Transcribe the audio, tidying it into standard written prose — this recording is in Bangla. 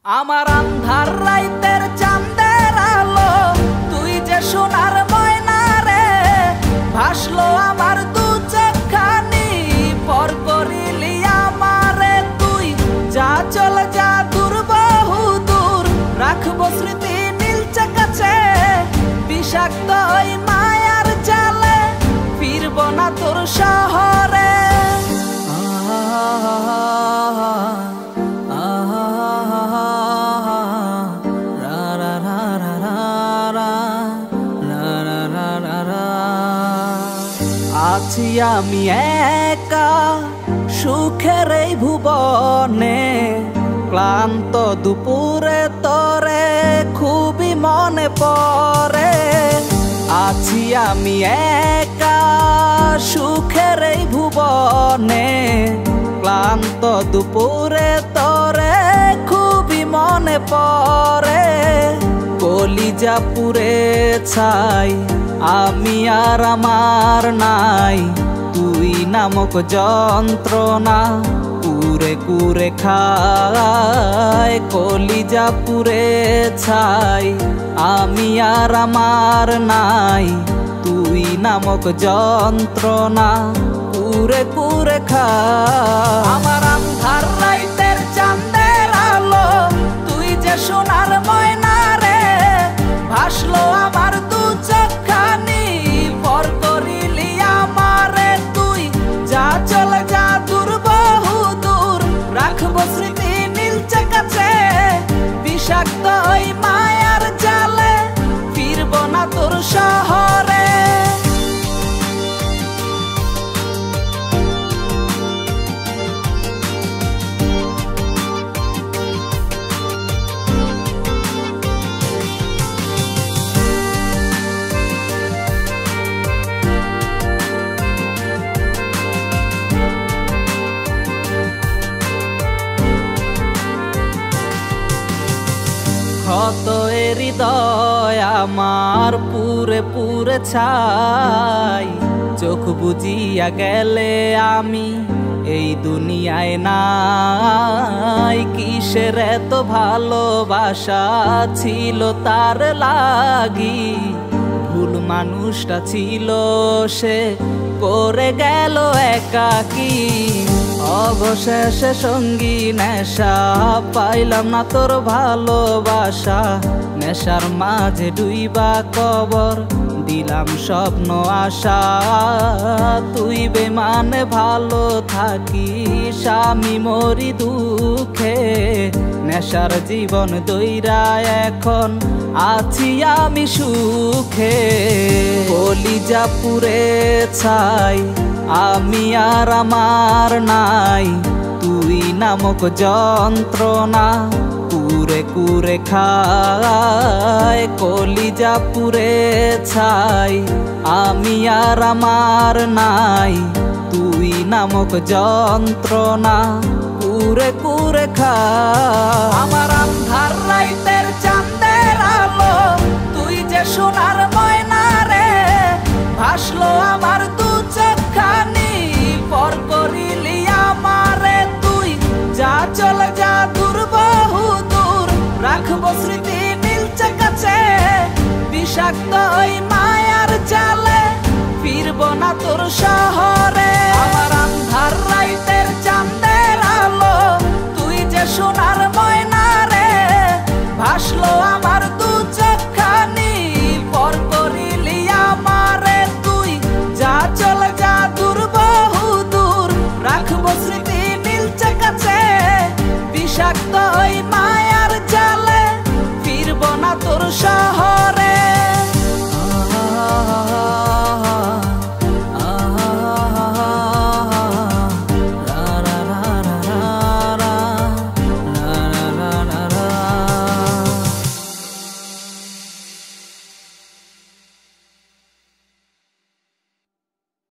আমার আন্ধার রাইতের চাঁদের আলো তুই যে সোনার ময়না রে, ভাসলো আমার দু চোখখানি পর করিলি আমারে তুই। যা চল যা দূর বহু দূর, রাখবো স্মৃতি নীলচে কাছে, বিষাক্ত ওই মায়ার জালে ফিরব না তোর শহরে। আছি আমি একা সুখের এই ভুবনে, ক্লান্ত দুপুরে তোরে খুবই মনে পড়ে। আছি আমি একা সুখের এই ভুবনে, ক্লান্ত দুপুরে তোরে খুবই মনে পড়ে। কলিজা পুড়ে ছাই আমি আর আমার নাই, তুই নামক যন্ত্রণা কুরে কুরে খায়। কলিজা পুড়ে ছাই আমি আর আমার নাই, তুই নামক যন্ত্রণা কুরে কুরে খায়। আমার আন্ধার রাইতের চাঁদের আলো তুই যে সোনার ময়না রে, ভাসলো আমার দু চোখখানি পর করিলি আমারে তুই। যা চলে যা দূর বহু দূর, রাখবো স্মৃতি নীলচে কাছে, বিষাক্ত ওই মায়ার জালে ফিরব না তোর শহরে। ক্ষত হৃদয় আমার পুরে পুরে ছাই, চোখ বুজিয়া গেলে আমি এই দুনিয়ায় নাই। কিসের এত ভালোবাসা ছিল তার লাগি, ভুল মানুষটা ছিল সে করে গেল একাকী। অবশেষে সঙ্গী নেশা পাইলাম না তোর ভালোবাসা, নেশার মাঝে ডুইবা কবর দিলাম স্বপ্ন আশা। তুই বেমানে ভালো থাকিস আমি মরি দুঃখে, নেশার জীবন দইরা এখন আছি আমি সুখে। কলিজা পুড়ে ছাই আমি আর আমার নাই, তুই নামক যন্ত্রণা কুরে কুরে খায়। কলিজা পুড়ে ছাই আমি আর আমার নাই, তুই নামক যন্ত্রণা কুরে কুরে খায়। আমার আন্ধার রাইতের চাঁদের আলো তুই যে সোনার ময়না রে, ভাসলো আমার দু চোখখানি পর করিলি আমারে তুই। যা চলে যা দূর বহু দূর, রাখবো স্মৃতি নীলচে কাছে, বিষাক্ত ওই মায়ার জালে ফিরব না তোর শহরে।